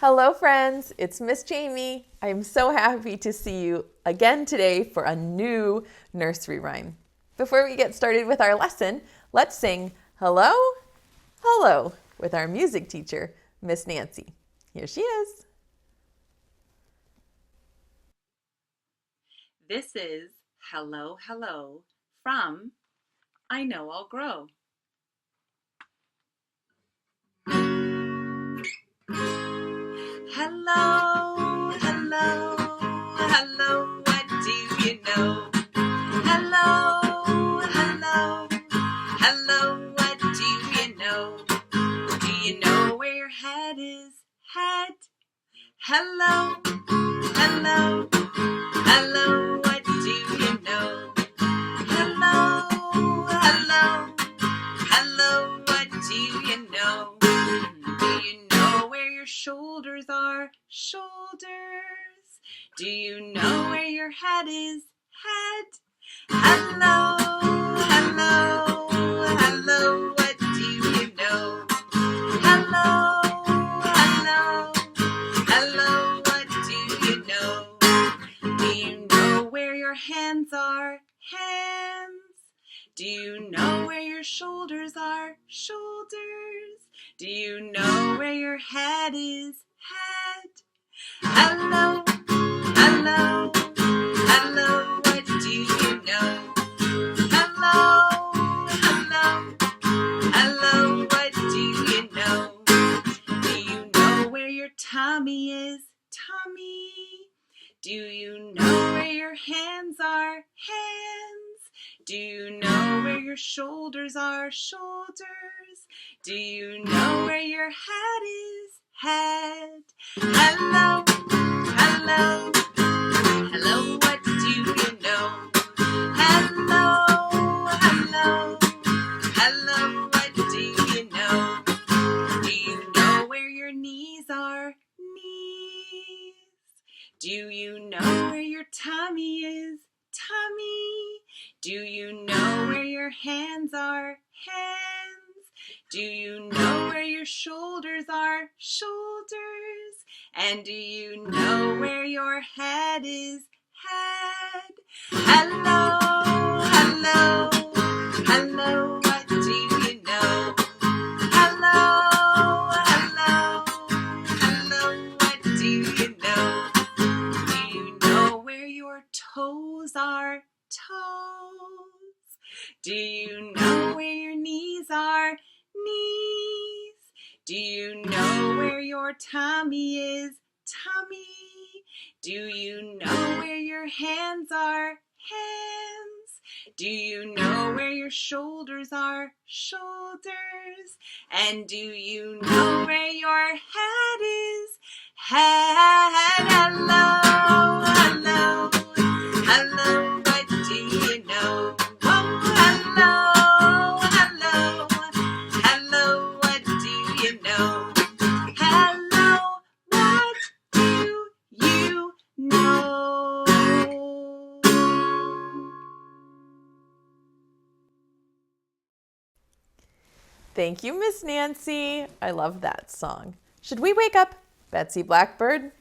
Hello friends, it's Miss Jamie. I'm so happy to see you again today for a new nursery rhyme. Before we get started with our lesson, let's sing Hello, Hello with our music teacher, Miss Nancy. Here she is. This is Hello, Hello from I Know I'll Grow. Hello, hello, hello, what do you know? Hello, hello, hello, what do you know? Do you know where your head is? Head. Hello, hello, hello, what do you know? Hello, hello, hello, what do you know? Do you know where your shoulders are? Shoulders. Do you know where your head is? Head. Hello, hello, hello, what do you know? Hello, hello, hello, what do you know? Do you know where your hands are? Hands. Do you know where your shoulders are? Shoulders. Do you know where your head is? Head. Hello, hello, hello, what do you know? Hello, hello, hello, what do you know? Do you know where your tummy is? Tummy. Do you know where your hands are? Hands. Do you know where your shoulders are? Shoulders. Do you know where your head is? Head. Hello, hello, hello, what do you know? Hello, hello, hello, what do you know? Do you know where your knees are? Knees. Do you know where your tummy is? Tummy. Do you know where your hands are? Hands. Do you know where your shoulders are? Shoulders. And do you know where your head is? Head. Hello, hello, hello, what do you know? Hello, hello, hello, what do you know? Do you know where your toes are? Toes. Do you know where your knees are? Knees. Do you know where your tummy is? Tummy. Do you know where your hands are? Hands. Do you know where your shoulders are? Shoulders. And do you know where your head is? Head. Hello, hello, hello, what do you know? Oh, hello, hello, hello, what do you know? Hello, what do you know? Thank you, Miss Nancy. I love that song. Should we wake up Betsy Blackbird?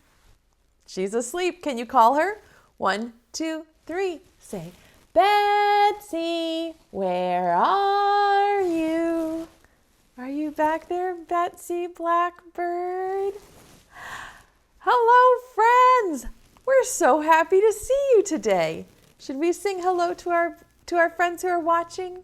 She's asleep. Can you call her? 1, 2, 3. Say, Betsy, where are you? Are you back there, Betsy Blackbird? Hello, friends. We're so happy to see you today. Should we sing hello to our friends who are watching?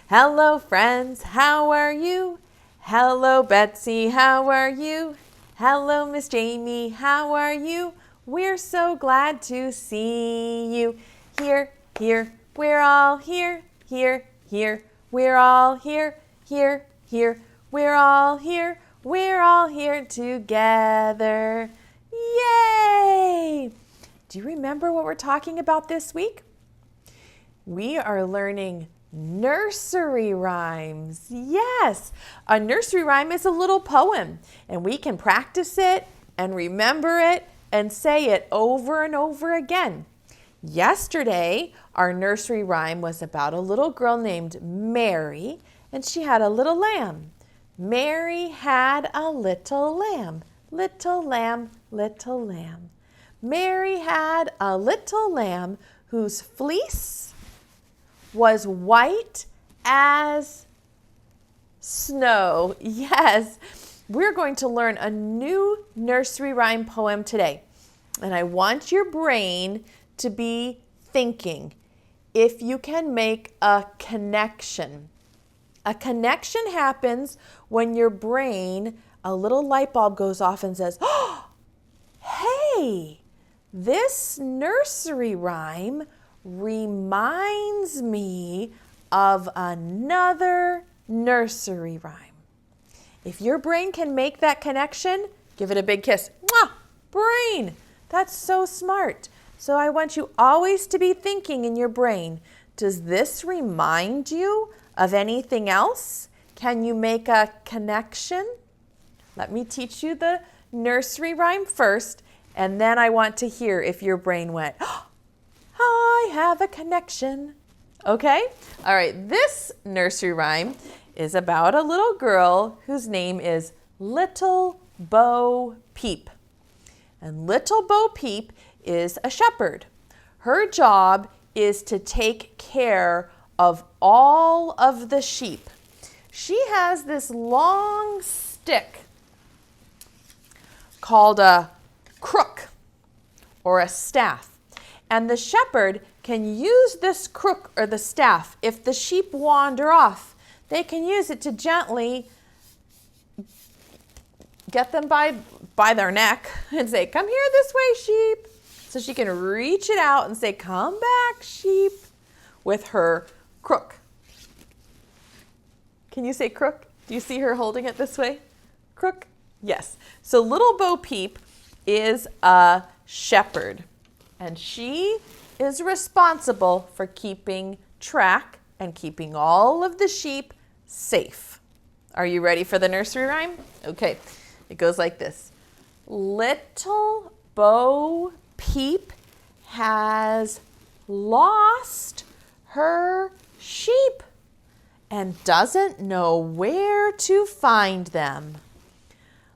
Hello, friends. How are you? Hello, Betsy. How are you? Hello, Miss Jamie. How are you? We're so glad to see you. Here, here. We're all here. Here, here. We're all here. Here, here. We're all here. We're all here together. Yay! Do you remember what we're talking about this week? We are learning nursery rhymes. Yes, a nursery rhyme is a little poem, and we can practice it and remember it and say it over and over again. Yesterday, our nursery rhyme was about a little girl named Mary, and she had a little lamb. Mary had a little lamb. Little lamb, little lamb. Mary had a little lamb whose fleece was white as snow. Yes, we're going to learn a new nursery rhyme poem today. And I want your brain to be thinking if you can make a connection. A connection happens when your brain, a little light bulb goes off and says, oh, hey, this nursery rhyme reminds me of another nursery rhyme. If your brain can make that connection, give it a big kiss. Mwah! Brain! That's so smart. So I want you always to be thinking in your brain, does this remind you of anything else? Can you make a connection? Let me teach you the nursery rhyme first, and then I want to hear if your brain went, oh, I have a connection. Okay? All right, this nursery rhyme is about a little girl whose name is Little Bo Peep. And Little Bo Peep is a shepherd. Her job is to take care of all of the sheep. She has this long stick called a crook or a staff. And the shepherd can use this crook or the staff. If the sheep wander off, they can use it to gently get them by their neck and say, come here this way, sheep. So she can reach it out and say, come back, sheep, with her crook. Can you say crook? Do you see her holding it this way? Crook? Yes. So Little Bo Peep is a shepherd, and she is responsible for keeping track and keeping all of the sheep safe. Are you ready for the nursery rhyme? Okay, it goes like this. Little Bo Peep has lost her sheep and doesn't know where to find them.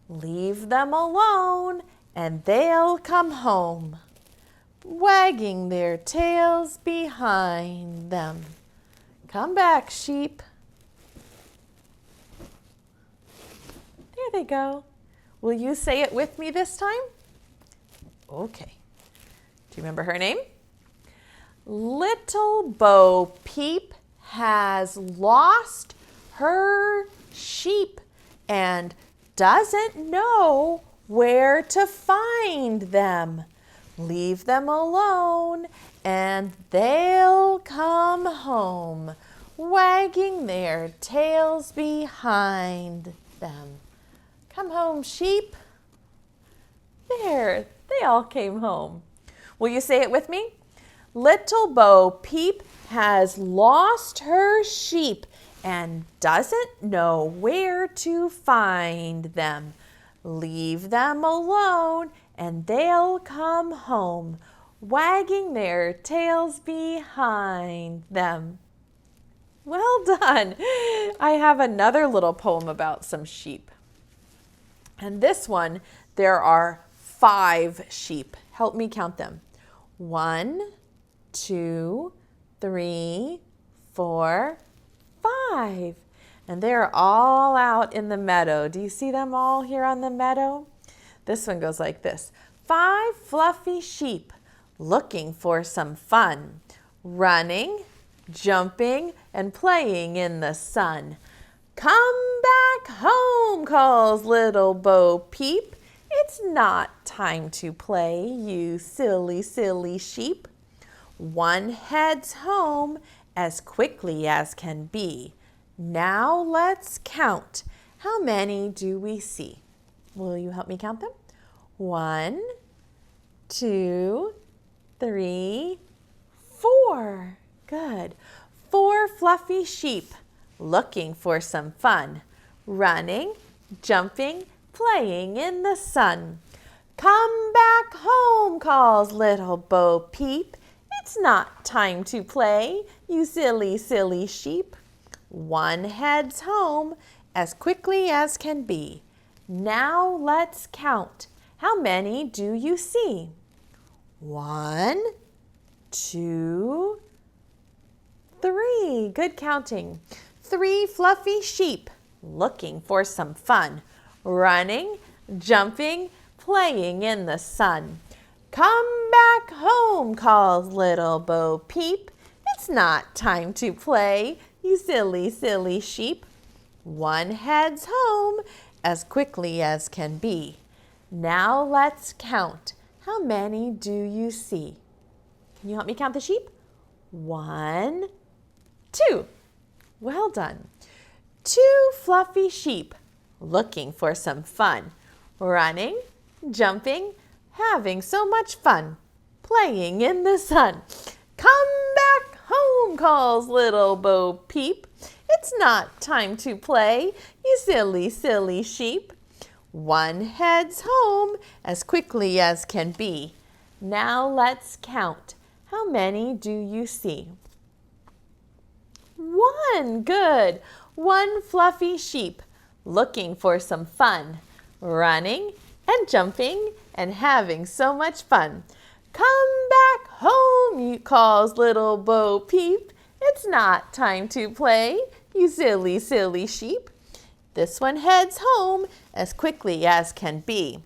Leave them alone and they'll come home, wagging their tails behind them. Come back, sheep. There they go. Will you say it with me this time? Okay. Do you remember her name? Little Bo Peep has lost her sheep and doesn't know where to find them. Leave them alone and they'll come home, wagging their tails behind them. Come home, sheep. There, they all came home. Will you say it with me? Little Bo Peep has lost her sheep and doesn't know where to find them. Leave them alone and they'll come home, wagging their tails behind them. Well done. I have another little poem about some sheep. And this one, there are 5 sheep. Help me count them. 1, 2, 3, 4, 5. And they're all out in the meadow. Do you see them all here on the meadow? This one goes like this. 5 fluffy sheep looking for some fun, running, jumping, and playing in the sun. Come back home, calls Little Bo Peep. It's not time to play, you silly, silly sheep. One heads home as quickly as can be. Now let's count. How many do we see? Will you help me count them? 1, 2, 3, 4. Good. 4 fluffy sheep looking for some fun, running, jumping, playing in the sun. Come back home, calls Little Bo Peep. It's not time to play, you silly, silly sheep. One heads home as quickly as can be. Now let's count. How many do you see? 1, 2, 3. Good counting. 3 fluffy sheep looking for some fun. Running, jumping, playing in the sun. Come back home, calls Little Bo Peep. It's not time to play, you silly, silly sheep. One heads home as quickly as can be. Now let's count. How many do you see? Can you help me count the sheep? 1, 2. Well done. 2 fluffy sheep looking for some fun. Running, jumping, having so much fun. Playing in the sun. Come back home, calls Little Bo Peep. It's not time to play, you silly, silly sheep. One heads home as quickly as can be. Now let's count. How many do you see? 1. Good. 1 fluffy sheep looking for some fun. Running and jumping and having so much fun. Come back home, calls Little Bo Peep. It's not time to play, you silly, silly sheep. This one heads home as quickly as can be.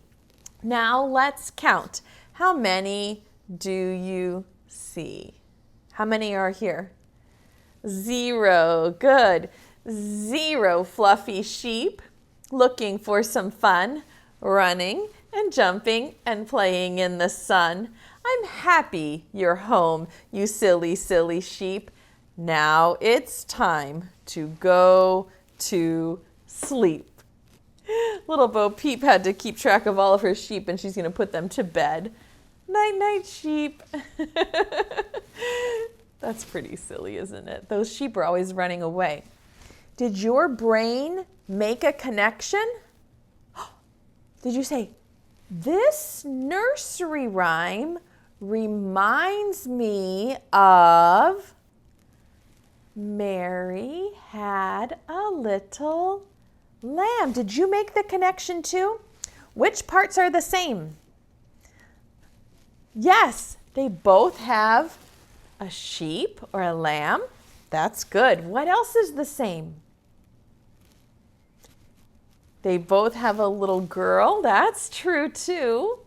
Now let's count. How many do you see? How many are here? 0. Good. 0 fluffy sheep looking for some fun, running and jumping and playing in the sun. I'm happy you're home, you silly, silly sheep. Now it's time to go to sleep. Little Bo Peep had to keep track of all of her sheep, and she's going to put them to bed. Night, night, sheep. That's pretty silly, isn't it? Those sheep are always running away. Did your brain make a connection? Did you say, this nursery rhyme reminds me of Mary had a little lamb? Did you make the connection too? Which parts are the same? Yes, they both have a sheep or a lamb. That's good. What else is the same? They both have a little girl. That's true too.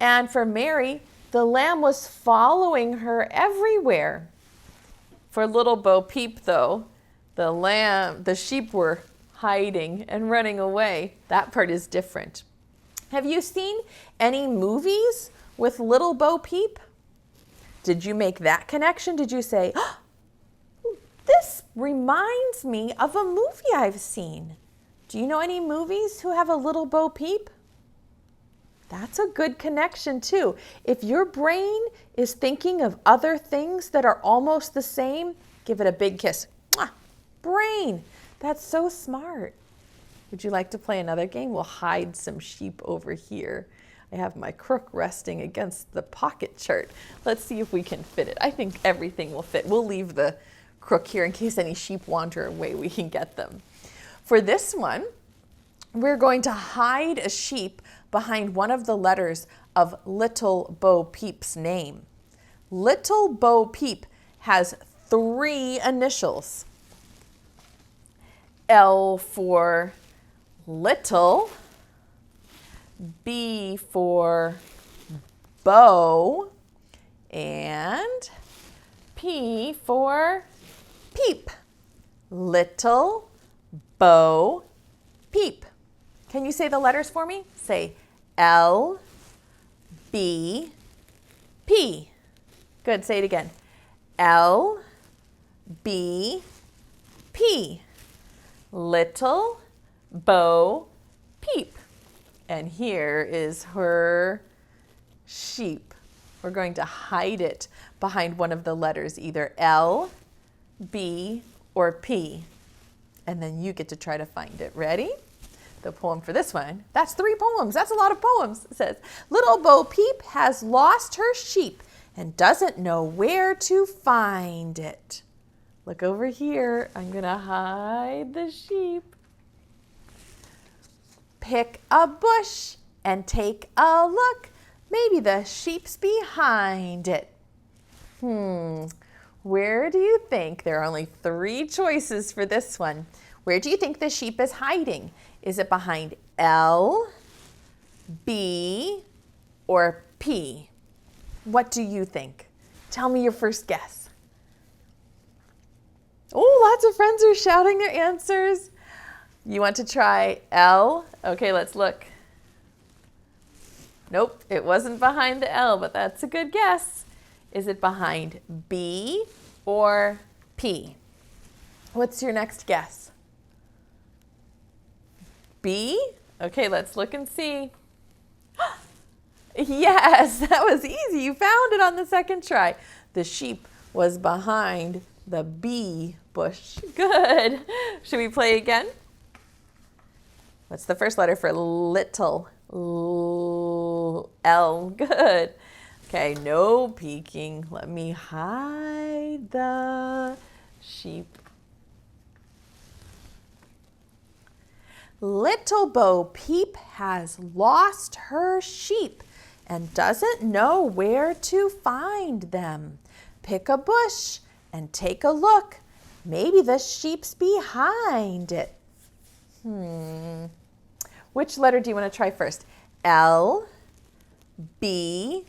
And for Mary, the lamb was following her everywhere. For Little Bo Peep, though, the sheep were hiding and running away. That part is different. Have you seen any movies with Little Bo Peep? Did you make that connection? Did you say, oh, this reminds me of a movie I've seen? Do you know any movies who have a Little Bo Peep? That's a good connection too. If your brain is thinking of other things that are almost the same, give it a big kiss. Mwah! Brain, that's so smart. Would you like to play another game? We'll hide some sheep over here. I have my crook resting against the pocket chart. Let's see if we can fit it. I think everything will fit. We'll leave the crook here in case any sheep wander away, we can get them. For this one, we're going to hide a sheep behind one of the letters of Little Bo Peep's name. Little Bo Peep has 3 initials. L for little, B for bow, and P for peep. Little Bo Peep. Can you say the letters for me? Say L, B, P. Good, say it again. L, B, P. Little Bo Peep. And here is her sheep. We're going to hide it behind one of the letters, either L, B, or P. And then you get to try to find it. Ready? The poem for this one, that's 3 poems. That's a lot of poems. It says, Little Bo Peep has lost her sheep and doesn't know where to find it. Look over here. I'm going to hide the sheep. Pick a bush and take a look. Maybe the sheep's behind it. Where do you think? There are only 3 choices for this one. Where do you think the sheep is hiding? Is it behind L, B, or P? What do you think? Tell me your first guess. Oh, lots of friends are shouting their answers. You want to try L? Okay, let's look. Nope, it wasn't behind the L, but that's a good guess. Is it behind B or P? What's your next guess? B? Okay, let's look and see. Yes, that was easy. You found it on the second try. The sheep was behind the B bush. Good. Should we play again? What's the first letter for little? L. Good. Okay, no peeking. Let me hide the sheep. Little Bo Peep has lost her sheep and doesn't know where to find them. Pick a bush and take a look. Maybe the sheep's behind it. Which letter do you want to try first? L, B,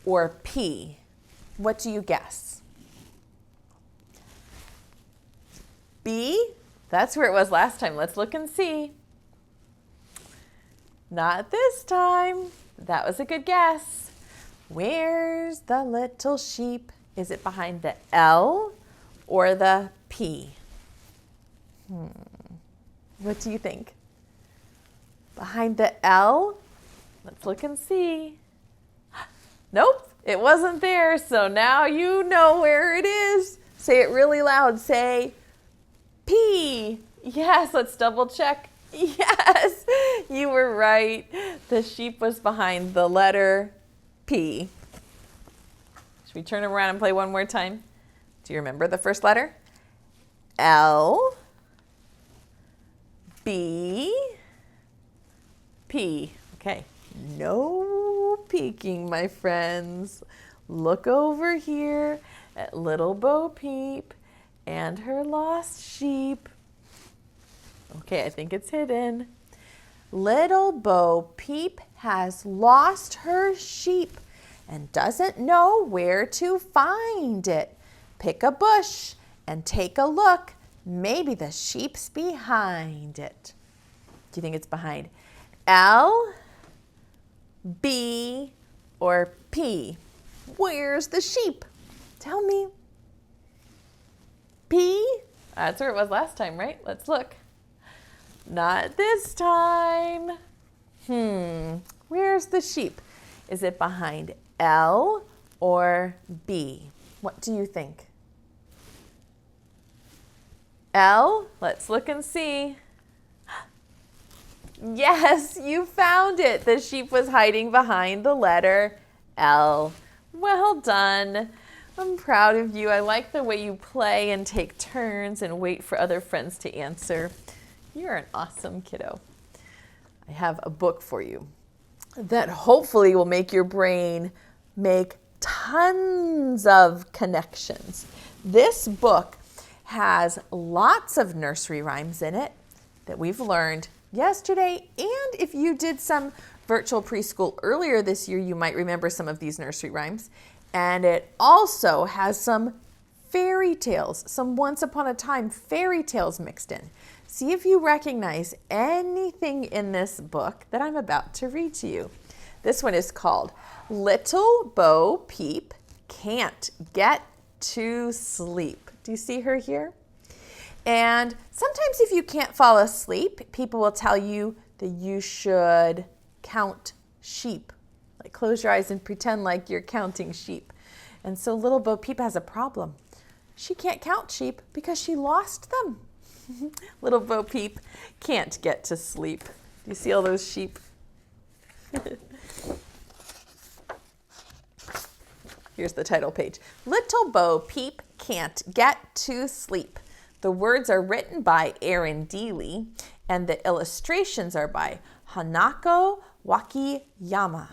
or P? What do you guess? B? That's where it was last time. Let's look and see. Not this time. That was a good guess. Where's the little sheep? Is it behind the L or the P? What do you think? Behind the L? Let's look and see. Nope, it wasn't there. So now you know where it is. Say it really loud. Say P. Yes, let's double check. Yes, you were right. The sheep was behind the letter P. Should we turn around and play one more time? Do you remember the first letter? L, B, P. Okay, no peeking, my friends. Look over here at Little Bo Peep and her lost sheep. Okay, I think it's hidden. Little Bo Peep has lost her sheep and doesn't know where to find it. Pick a bush and take a look. Maybe the sheep's behind it. Do you think it's behind L, B, or P? Where's the sheep? Tell me. P? That's where it was last time, right? Let's look. Not this time. Where's the sheep? Is it behind L or B? What do you think? L? Let's look and see. Yes, you found it. The sheep was hiding behind the letter L. Well done. I'm proud of you. I like the way you play and take turns and wait for other friends to answer. You're an awesome kiddo. I have a book for you that hopefully will make your brain make tons of connections. This book has lots of nursery rhymes in it that we've learned yesterday. And if you did some virtual preschool earlier this year, you might remember some of these nursery rhymes. And it also has some fairy tales, some once upon a time fairy tales mixed in. See if you recognize anything in this book that I'm about to read to you. This one is called Little Bo Peep Can't Get to Sleep. Do you see her here? And sometimes if you can't fall asleep, people will tell you that you should count sheep. Like close your eyes and pretend like you're counting sheep. And so Little Bo Peep has a problem. She can't count sheep because she lost them. Little Bo Peep can't get to sleep. Do you see all those sheep? Here's the title page. Little Bo Peep Can't Get to Sleep. The words are written by Aaron Deely and the illustrations are by Hanako Wakiyama.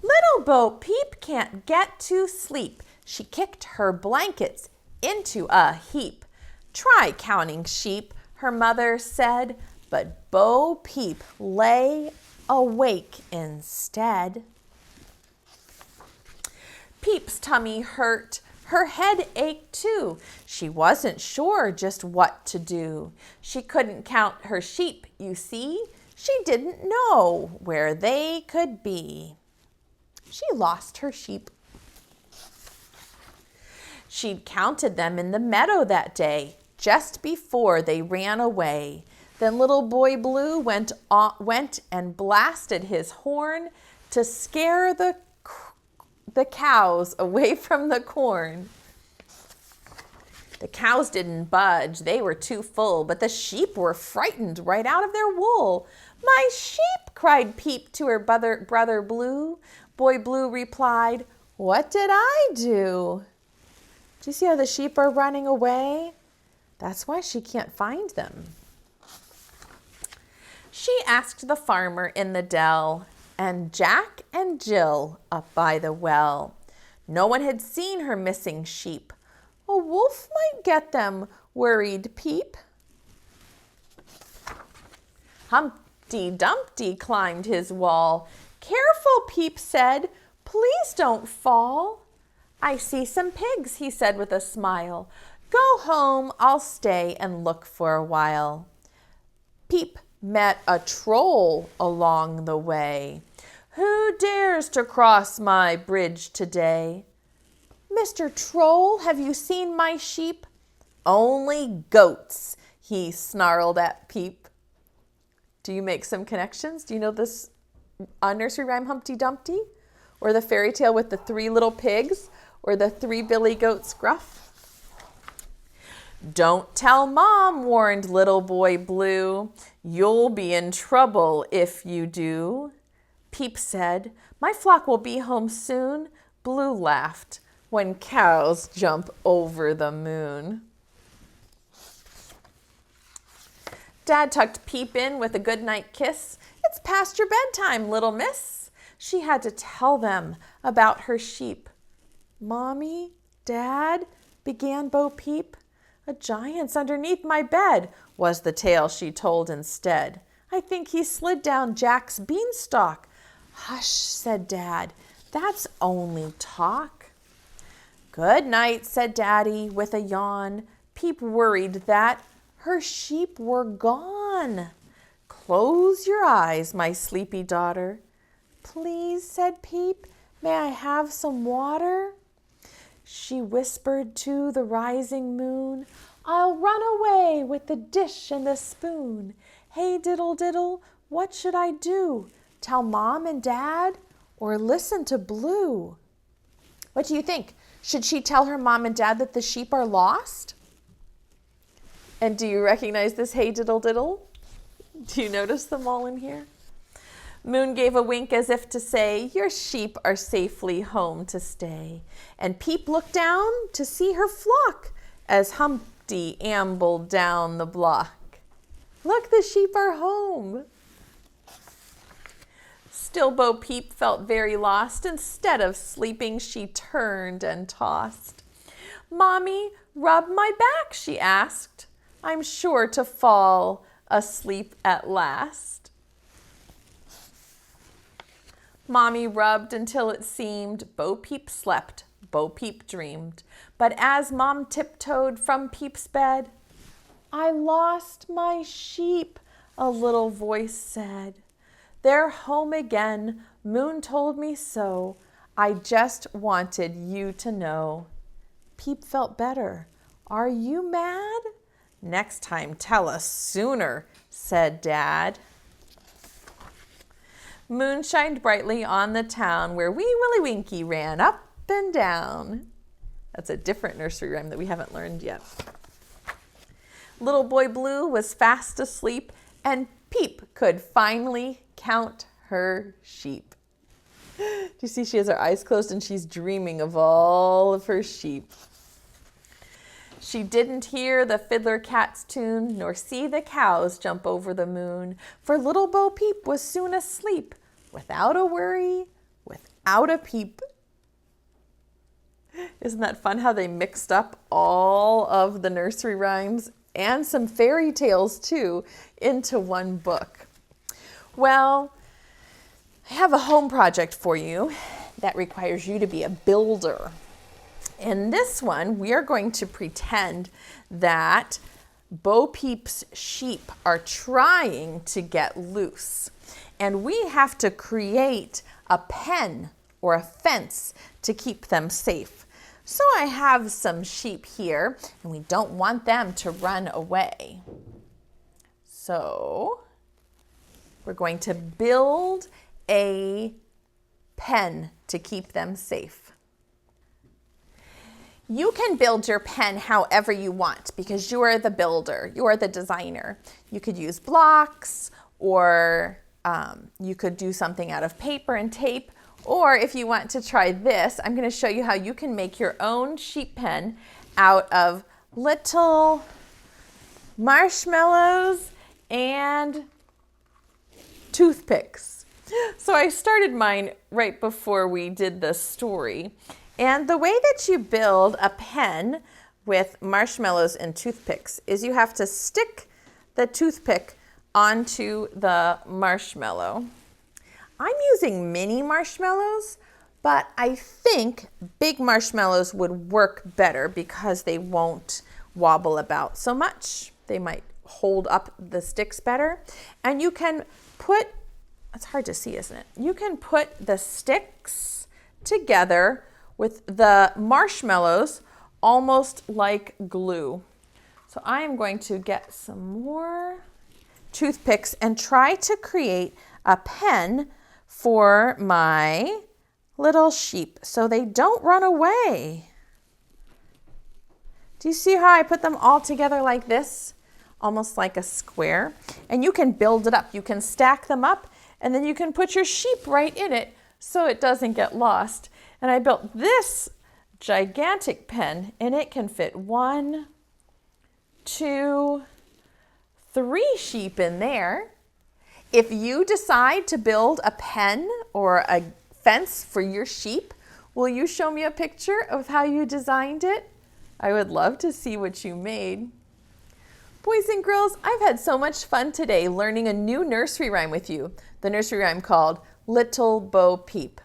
Little Bo Peep can't get to sleep. She kicked her blankets into a heap. Try counting sheep, her mother said, but Bo Peep lay awake instead. Peep's tummy hurt. Her head ached too. She wasn't sure just what to do. She couldn't count her sheep, you see. She didn't know where they could be. She lost her sheep. She'd counted them in the meadow that day, just before they ran away. Then Little Boy Blue went and blasted his horn to scare the cows away from the corn. The cows didn't budge, they were too full, but the sheep were frightened right out of their wool. My sheep, cried Peep to her brother Blue. Boy Blue replied, what did I do? Do you see how the sheep are running away? That's why she can't find them. She asked the farmer in the dell, and Jack and Jill up by the well. No one had seen her missing sheep. A wolf might get them, worried Peep. Humpty Dumpty climbed his wall. Careful, Peep said, please don't fall. I see some pigs, he said with a smile. Go home, I'll stay and look for a while. Peep met a troll along the way. Who dares to cross my bridge today? Mr. Troll, have you seen my sheep? Only goats, he snarled at Peep. Do you make some connections? Do you know this nursery rhyme Humpty Dumpty? Or the fairy tale with the 3 little pigs? Or the 3 billy goats gruff? Don't tell Mom, warned Little Boy Blue. You'll be in trouble if you do. Peep said, my flock will be home soon. Blue laughed, when cows jump over the moon. Dad tucked Peep in with a goodnight kiss. It's past your bedtime, little miss. She had to tell them about her sheep. Mommy, Dad, began Bo Peep. A giant's underneath my bed, was the tale she told instead. I think he slid down Jack's beanstalk. Hush, said Dad, that's only talk. Good night, said Daddy with a yawn. Peep worried that her sheep were gone. Close your eyes, my sleepy daughter. Please, said Peep, may I have some water? She whispered to the rising moon, I'll run away with the dish and the spoon. Hey, diddle diddle, what should I do? Tell Mom and Dad or listen to Blue? What do you think? Should she tell her Mom and Dad that the sheep are lost? And do you recognize this hey, diddle diddle? Do you notice them all in here? Moon gave a wink as if to say, your sheep are safely home to stay. And Peep looked down to see her flock as Humpty ambled down the block. Look, the sheep are home. Still Bo Peep felt very lost. Instead of sleeping, she turned and tossed. Mommy, rub my back, she asked. I'm sure to fall asleep at last. Mommy rubbed until it seemed Bo Peep slept, Bo Peep dreamed. But as Mom tiptoed from Peep's bed, I lost my sheep, a little voice said. They're home again, Moon told me so. I just wanted you to know. Peep felt better. Are you mad? Next time tell us sooner, said Dad. Moon shined brightly on the town where Wee Willie Winkie ran up and down. That's a different nursery rhyme that we haven't learned yet. Little Boy Blue was fast asleep, and Peep could finally count her sheep. Do you see she has her eyes closed and she's dreaming of all of her sheep? She didn't hear the fiddler cat's tune, nor see the cows jump over the moon. For Little Bo Peep was soon asleep, without a worry, without a peep. Isn't that fun how they mixed up all of the nursery rhymes and some fairy tales too into one book? Well, I have a home project for you that requires you to be a builder. In this one, we are going to pretend that Bo Peep's sheep are trying to get loose. And we have to create a pen or a fence to keep them safe. So I have some sheep here, and we don't want them to run away. So we're going to build a pen to keep them safe. You can build your pen however you want because you are the builder, you are the designer. You could use blocks, or you could do something out of paper and tape. Or if you want to try this, I'm going to show you how you can make your own sheep pen out of little marshmallows and toothpicks. So I started mine right before we did the story. And the way that you build a pen with marshmallows and toothpicks is you have to stick the toothpick onto the marshmallow. I'm using mini marshmallows, but I think big marshmallows would work better because they won't wobble about so much. They might hold up the sticks better. And you can put, it's hard to see, isn't it? You can put the sticks together with the marshmallows almost like glue. So I am going to get some more toothpicks and try to create a pen for my little sheep so they don't run away. Do you see how I put them all together like this? Almost like a square. And you can build it up. You can stack them up, and then you can put your sheep right in it so it doesn't get lost. And I built this gigantic pen, and it can fit 1, 2, 3 sheep in there. If you decide to build a pen or a fence for your sheep, will you show me a picture of how you designed it? I would love to see what you made. Boys and girls, I've had so much fun today learning a new nursery rhyme with you. The nursery rhyme called Little Bo Peep.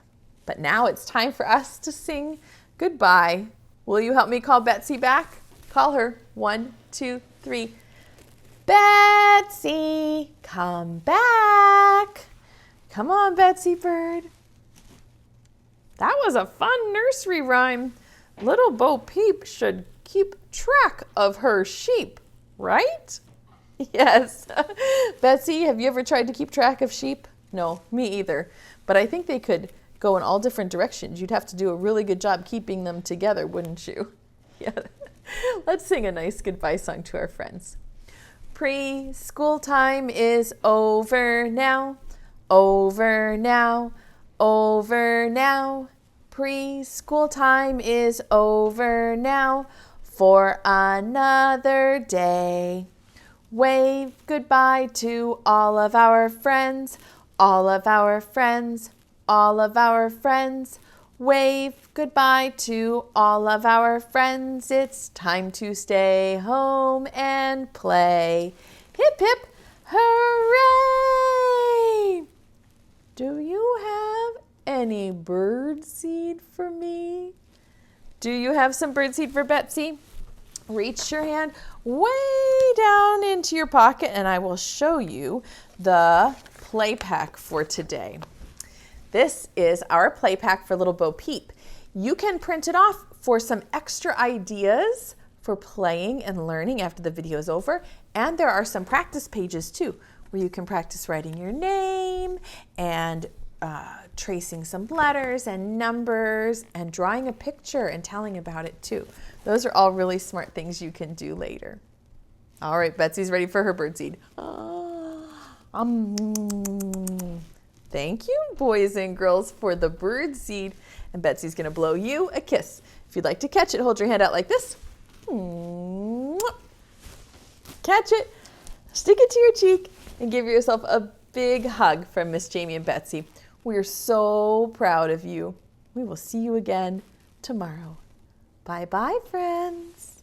But now it's time for us to sing goodbye. Will you help me call Betsy back? Call her. 1, 2, 3. Betsy, come back. Come on, Betsy Bird. That was a fun nursery rhyme. Little Bo Peep should keep track of her sheep, right? Yes. Betsy, have you ever tried to keep track of sheep? No, me either. But I think they could go in all different directions. You'd have to do a really good job keeping them together, wouldn't you? Yeah. Let's sing a nice goodbye song to our friends. Preschool time is over now, over now, over now. Preschool time is over now for another day. Wave goodbye to all of our friends, all of our friends, all of our friends. Wave goodbye to all of our friends. It's time to stay home and play. Hip, hip, hooray! Do you have any bird seed for me? Do you have some bird seed for Betsy? Reach your hand way down into your pocket and I will show you the play pack for today. This is our play pack for Little Bo Peep. You can print it off for some extra ideas for playing and learning after the video is over. And there are some practice pages too, where you can practice writing your name and tracing some letters and numbers and drawing a picture and telling about it too. Those are all really smart things you can do later. All right, Betsy's ready for her birdseed. Thank you, boys and girls, for the birdseed. And Betsy's gonna blow you a kiss. If you'd like to catch it, hold your hand out like this. catch it, stick it to your cheek, and give yourself a big hug from Miss Jamie and Betsy. We're so proud of you. We will see you again tomorrow. Bye-bye, friends.